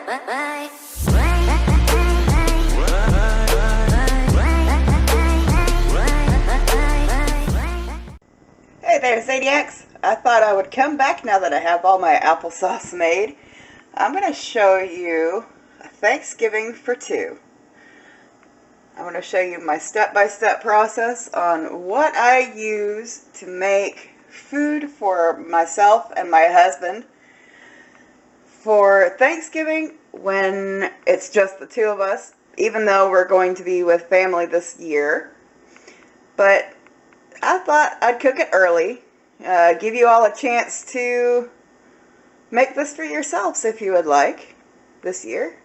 Hey there, Zaniacs. I thought I would come back now that I have all my applesauce made. I'm going to show you a Thanksgiving for two. I'm going to show you my step-by-step process on what I use to make food for myself and my husband for Thanksgiving when it's just the two of us, even though we're going to be with family this year. But I thought I'd cook it early, give you all a chance to make this for yourselves if you would like this year.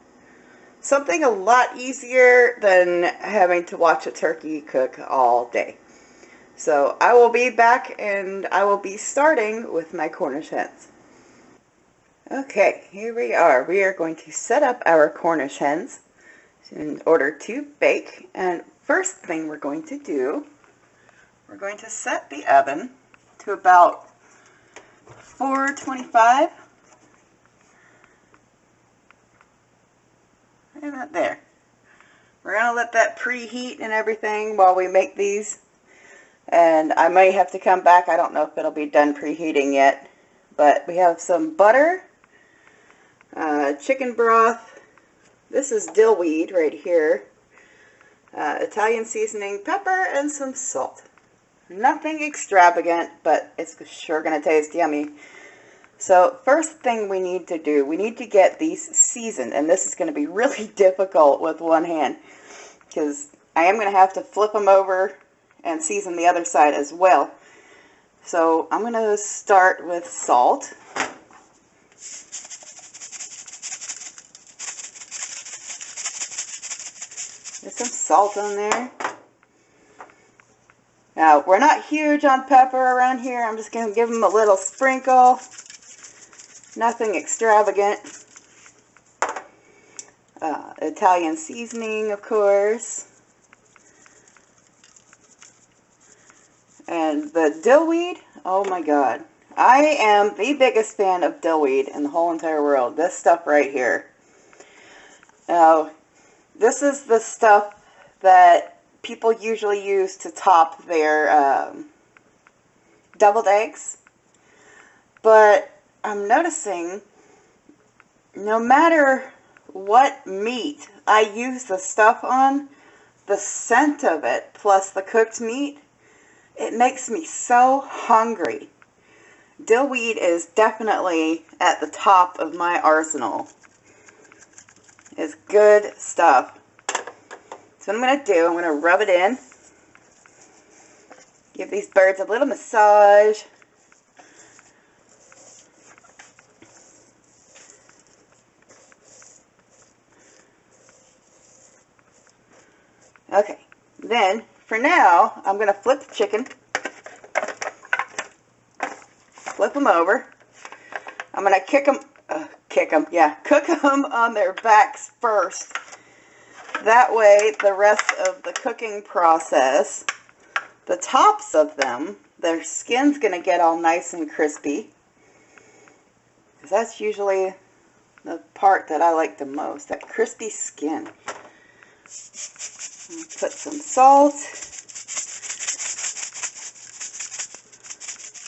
Something a lot easier than having to watch a turkey cook all day. So I will be back and I will be starting with my Cornish hens. Okay, here we are. We are going to set up our Cornish hens in order to bake. And first thing we're going to do, we're going to set the oven to about 425. Right about there. We're going to let that preheat and everything while we make these. And I may have to come back. I don't know if it'll be done preheating yet. But we have some butter, chicken broth. This is dill weed right here. Italian seasoning, pepper, and some salt. Nothing extravagant, but it's sure going to taste yummy. So first thing we need to do, we need to get these seasoned. And this is going to be really difficult with one hand, because I am going to have to flip them over and season the other side as well. So I'm going to start with salt. There's some salt on there. Now, we're not huge on pepper around here. I'm just going to give them a little sprinkle. Nothing extravagant. Italian seasoning, of course. And the dill weed, oh my god. I am the biggest fan of dill weed in the whole entire world. This stuff right here. Now, this is the stuff that people usually use to top their deviled eggs. But I'm noticing no matter what meat I use the stuff on, the scent of it plus the cooked meat, it makes me so hungry. Dill weed is definitely at the top of my arsenal. It's good stuff. So what I'm going to do, I'm going to rub it in. Give these birds a little massage. Okay, then for now, I'm going to flip the chicken. Flip them over. I'm going to cook them on their backs first. That way, the rest of the cooking process, the tops of them, their skin's going to get all nice and crispy. Because that's usually the part that I like the most, that crispy skin. Put some salt.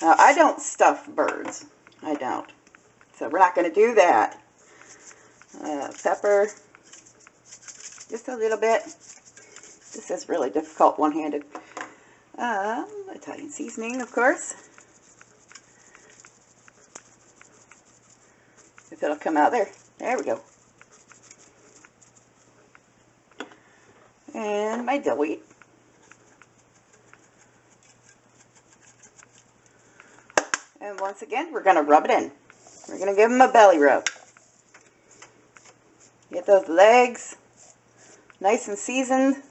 Now, I don't stuff birds. I don't. So we're not going to do that. Pepper. Just a little bit. This is really difficult one-handed. Italian seasoning, of course. If it'll come out there. There we go. And my dill weed. And once again, we're going to rub it in. We're going to give them a belly rub. Get those legs nice and seasoned.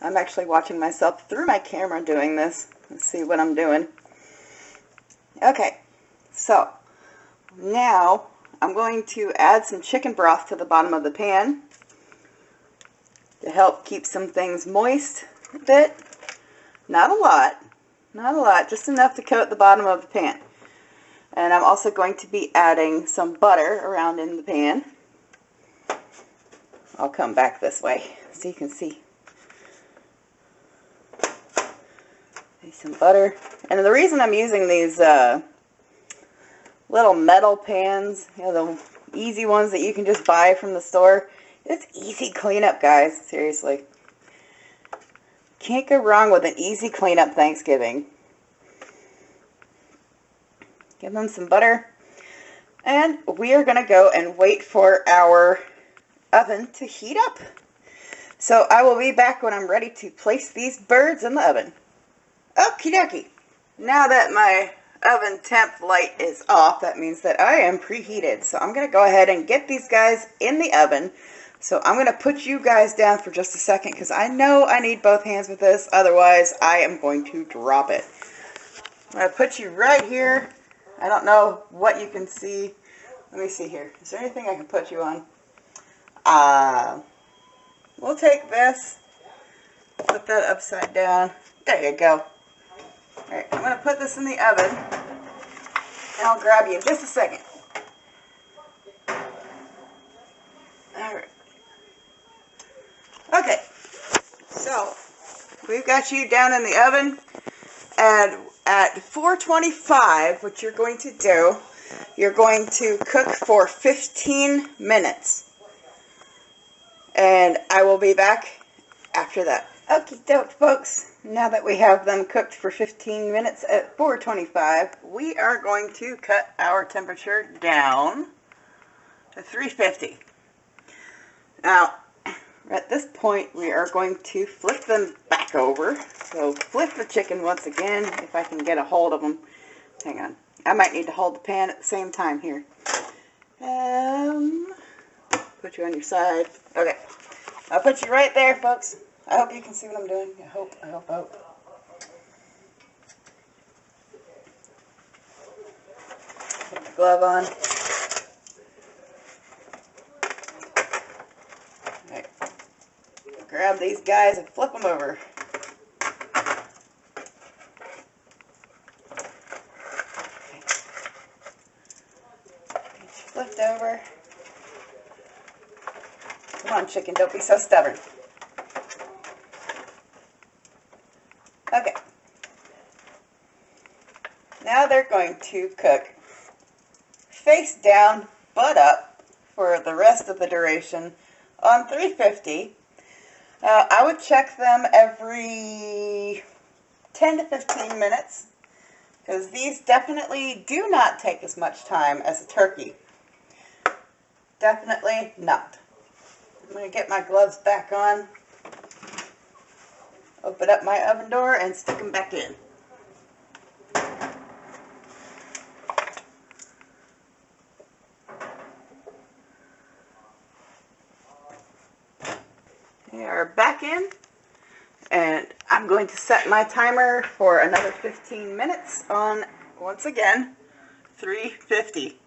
I'm actually watching myself through my camera doing this. Let's see what I'm doing. Okay, so now I'm going to add some chicken broth to the bottom of the pan to help keep some things moist a bit. Not a lot, Not a lot, just enough to coat the bottom of the pan. And I'm also going to be adding some butter around in the pan. I'll come back this way so you can see. Some butter. And the reason I'm using these little metal pans, you know, the easy ones that you can just buy from the store, it's easy cleanup, guys. Seriously. Can't go wrong with an easy cleanup Thanksgiving. Give them some butter. And we are going to go and wait for our oven to heat up. So I will be back when I'm ready to place these birds in the oven. Okie dokie. Now that my oven temp light is off, that means that I am preheated. So I'm going to go ahead and get these guys in the oven. So I'm going to put you guys down for just a second because I know I need both hands with this. Otherwise, I am going to drop it. I'm going to put you right here. I don't know what you can see. Let me see here. Is there anything I can put you on? We'll take this. Put that upside down. There you go. Alright, I'm going to put this in the oven. And I'll grab you in just a second. Alright. Okay, so we've got you down in the oven, and at 425, what you're going to do, you're going to cook for 15 minutes, and I will be back after that. Okie doke, folks, now that we have them cooked for 15 minutes at 425, we are going to cut our temperature down to 350. Now, at this point, we are going to flip them back over. So flip the chicken once again, if I can get a hold of them. Hang on. I might need to hold the pan at the same time here. Put you on your side. Okay. I'll put you right there, folks. I hope you can see what I'm doing. I hope. Put the glove on. Grab these guys and flip them over. Okay. Flipped over. Come on, chicken, don't be so stubborn. Okay. Now they're going to cook face down, butt up for the rest of the duration on 350. I would check them every 10 to 15 minutes because these definitely do not take as much time as a turkey. Definitely not. I'm going to get my gloves back on, open up my oven door, and stick them back in. We are back in, and I'm going to set my timer for another 15 minutes on, once again, 350.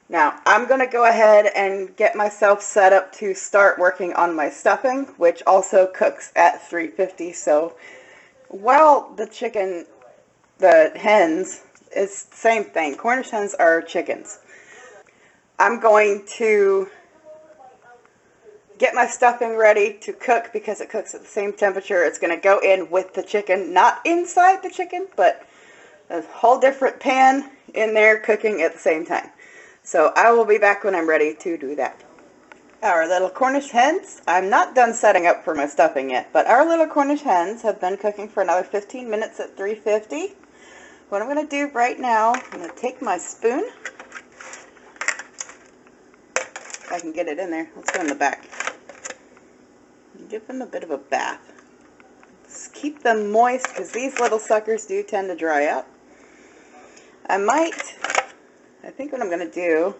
Now, I'm going to go ahead and get myself set up to start working on my stuffing, which also cooks at 350. So, while the chicken, the hens, is the same thing. Cornish hens are chickens. I'm going to get my stuffing ready to cook because it cooks at the same temperature. It's going to go in with the chicken, not inside the chicken, but a whole different pan in there cooking at the same time. So I will be back when I'm ready to do that. Our little Cornish hens, I'm not done setting up for my stuffing yet, but our little Cornish hens have been cooking for another 15 minutes at 350. What I'm going to do right now, I'm going to take my spoon. If I can get it in there. Let's go in the back. Give them a bit of a bath. Just keep them moist because these little suckers do tend to dry out. I think what I'm going to do,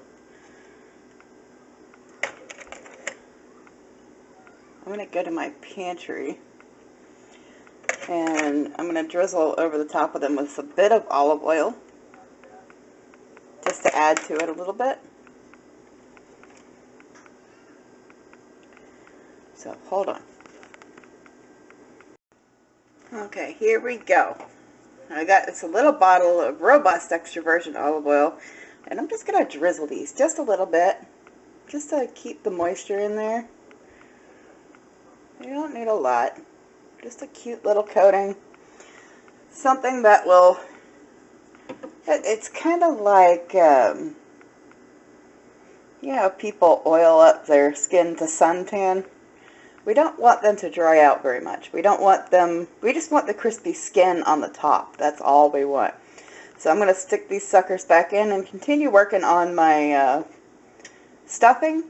I'm going to go to my pantry and I'm going to drizzle over the top of them with a bit of olive oil just to add to it a little bit. So hold on. Okay, here we go. I got this little bottle of robust extra virgin olive oil, and I'm just going to drizzle these just a little bit, just to keep the moisture in there. You don't need a lot, just a cute little coating. Something that will, it's kind of like, you know, people oil up their skin to suntan. We don't want them to dry out very much. We don't want them, we just want the crispy skin on the top. That's all we want. So I'm going to stick these suckers back in and continue working on my stuffing.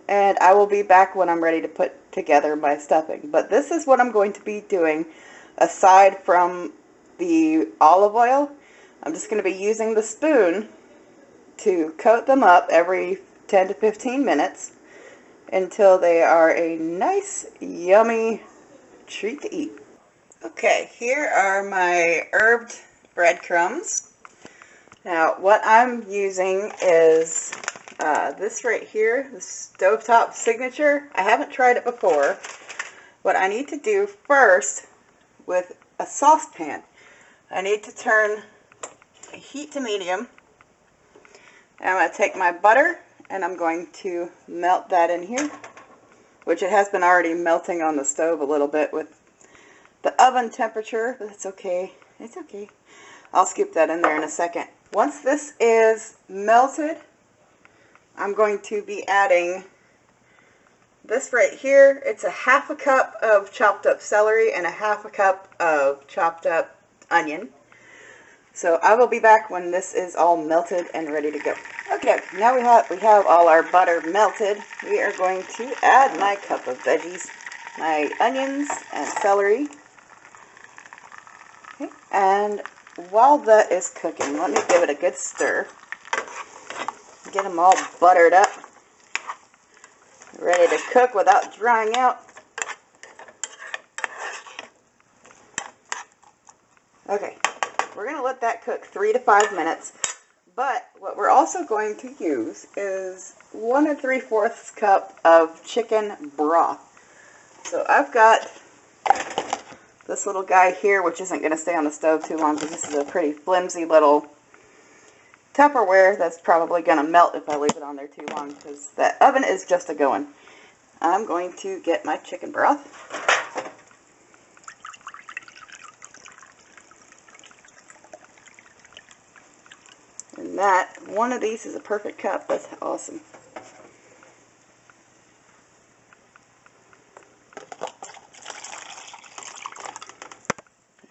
And I will be back when I'm ready to put together my stuffing. But this is what I'm going to be doing aside from the olive oil. I'm just going to be using the spoon to coat them up every 10 to 15 minutes. Until they are a nice, yummy treat to eat. Okay, here are my herbed breadcrumbs. Now, what I'm using is this right here, the Stovetop Signature. I haven't tried it before. What I need to do first with a saucepan, I need to turn heat to medium. I'm going to take my butter, and I'm going to melt that in here, which it has been already melting on the stove a little bit with the oven temperature, but it's okay. It's okay. I'll scoop that in there in a second. Once this is melted, I'm going to be adding this right here. It's a ½ cup of chopped up celery and a ½ cup of chopped up onion. So I will be back when this is all melted and ready to go. Okay, now we have all our butter melted. We are going to add my cup of veggies, my onions and celery. Okay, and while that is cooking, let me give it a good stir. Get them all buttered up, ready to cook without drying out. Okay. We're going to let that cook 3 to 5 minutes, but what we're also going to use is 1 3/4 cup of chicken broth. So I've got this little guy here, which isn't going to stay on the stove too long because this is a pretty flimsy little Tupperware that's probably going to melt if I leave it on there too long because the oven is just a-going. I'm going to get my chicken broth. And that, one of these is a perfect cup. That's awesome.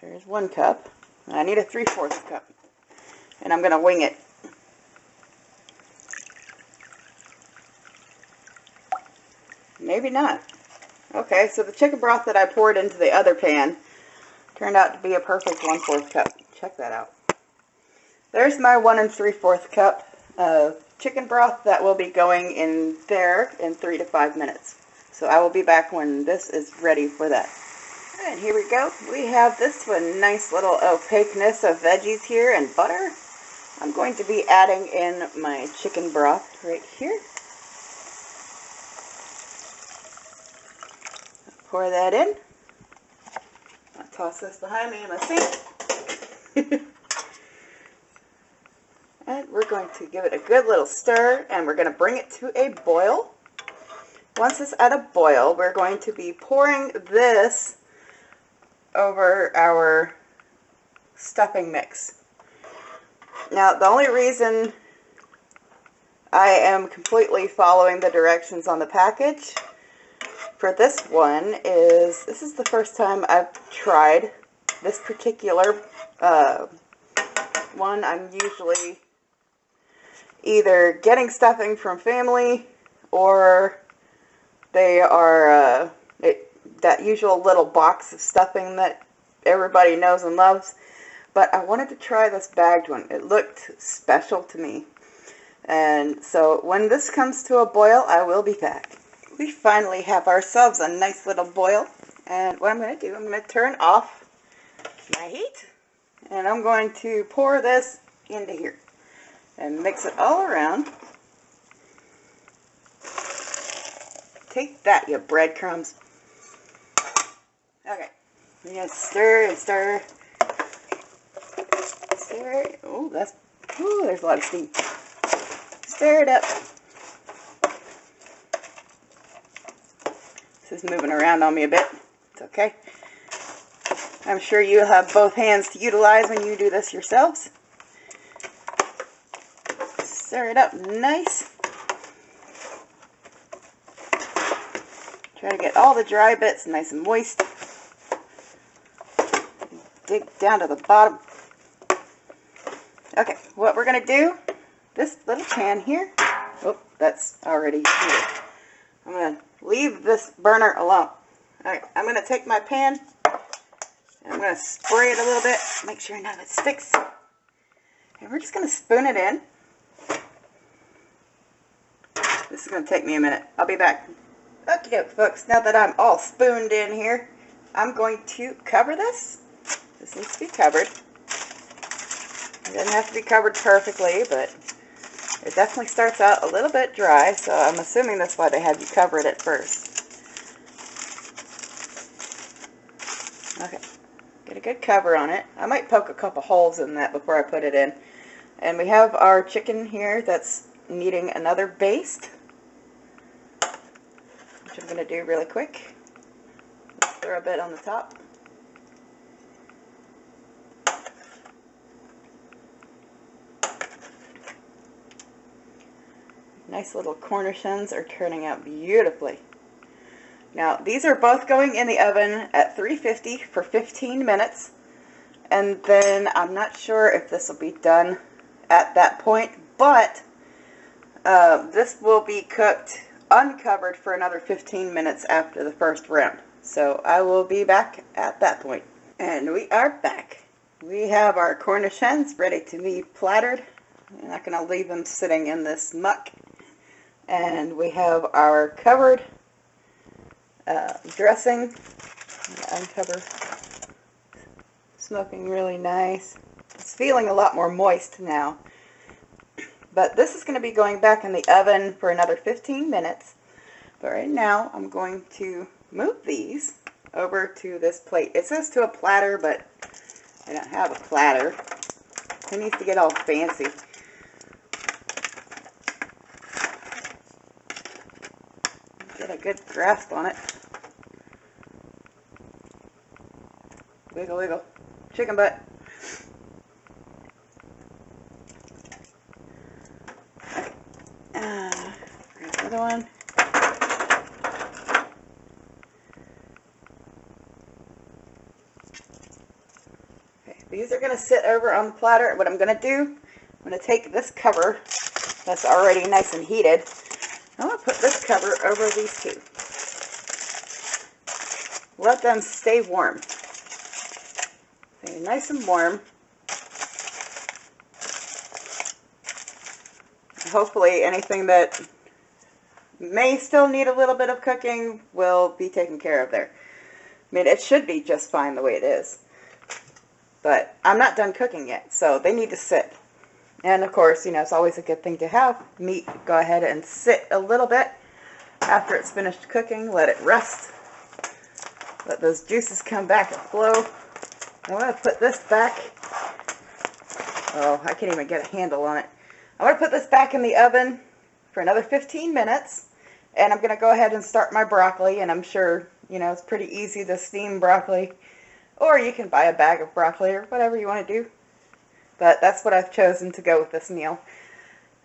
There's 1 cup. I need a 3/4 cup. And I'm going to wing it. Maybe not. Okay, so the chicken broth that I poured into the other pan turned out to be a perfect 1/4 cup. Check that out. There's my 1 3/4 cup of chicken broth that will be going in there in 3 to 5 minutes. So I will be back when this is ready for that. And here we go. We have this one nice little opaqueness of veggies here and butter. I'm going to be adding in my chicken broth right here. Pour that in. I'll toss this behind me in my sink. And we're going to give it a good little stir, and we're going to bring it to a boil. Once it's at a boil, we're going to be pouring this over our stuffing mix. Now, the only reason I am completely following the directions on the package for this one is this is the first time I've tried this particular one. I'm usually either getting stuffing from family or they are that usual little box of stuffing that everybody knows and loves. But I wanted to try this bagged one. It looked special to me. And so when this comes to a boil, I will be back. We finally have ourselves a nice little boil. And what I'm going to do, I'm going to turn off my heat. And I'm going to pour this into here. And mix it all around. Take that, you breadcrumbs. Okay, You gotta stir and stir. Stir. Oh, there's a lot of steam. Stir it up. This is moving around on me a bit. It's okay. I'm sure you have both hands to utilize when you do this yourselves. Stir it up nice. Try to get all the dry bits nice and moist. Dig down to the bottom. Okay, what we're going to do, this little pan here, oh, that's already here. I'm going to leave this burner alone. Alright, I'm going to take my pan, and I'm going to spray it a little bit, make sure none of it sticks. And we're just going to spoon it in. This is going to take me a minute. I'll be back. Okay, folks, now that I'm all spooned in here, I'm going to cover this. This needs to be covered. It doesn't have to be covered perfectly, but it definitely starts out a little bit dry, so I'm assuming that's why they have you cover it at first. Okay, get a good cover on it. I might poke a couple holes in that before I put it in. And we have our chicken here that's needing another baste, which I'm going to do really quick. Let's throw a bit on the top. Nice little Cornish hens are turning out beautifully. Now, these are both going in the oven at 350 for 15 minutes. And then I'm not sure if this will be done at that point, but this will be cooked uncovered for another 15 minutes after the first round. So I will be back at that point. And we are back. We have our Cornish hens ready to be plattered. I'm not going to leave them sitting in this muck. And we have our covered dressing. Uncover. Smoking really nice. It's feeling a lot more moist now. But this is going to be going back in the oven for another 15 minutes. But right now I'm going to move these over to this plate. It says to a platter, but I don't have a platter. Who needs to get all fancy? Get a good grasp on it. Wiggle, wiggle. Chicken butt. Okay. Another one. Okay, these are going to sit over on the platter. What I'm going to do, I'm going to take this cover that's already nice and heated. I'm going to put this cover over these two. Let them stay warm. Stay nice and warm. Hopefully anything that may still need a little bit of cooking will be taken care of there. I mean, it should be just fine the way it is. But I'm not done cooking yet, so they need to sit. And of course, you know, it's always a good thing to have meat go ahead and sit a little bit after it's finished cooking. Let it rest. Let those juices come back and flow. I'm going to put this back. Oh, I can't even get a handle on it. I'm going to put this back in the oven for another 15 minutes. And I'm going to go ahead and start my broccoli. And I'm sure, you know, it's pretty easy to steam broccoli. Or you can buy a bag of broccoli or whatever you want to do. But that's what I've chosen to go with this meal.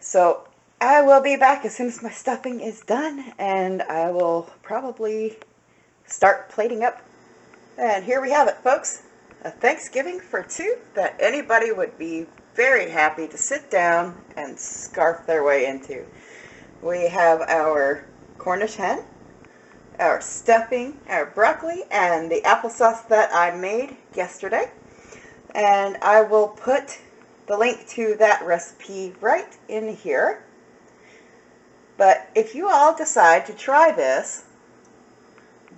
So I will be back as soon as my stuffing is done. And I will probably start plating up. And here we have it, folks. A Thanksgiving for two that anybody would be very happy to sit down and scarf their way into. We have our Cornish hen, our stuffing, our broccoli, and the applesauce that I made yesterday. And I will put the link to that recipe right in here. But if you all decide to try this,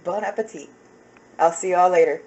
bon appetit. I'll see you all later.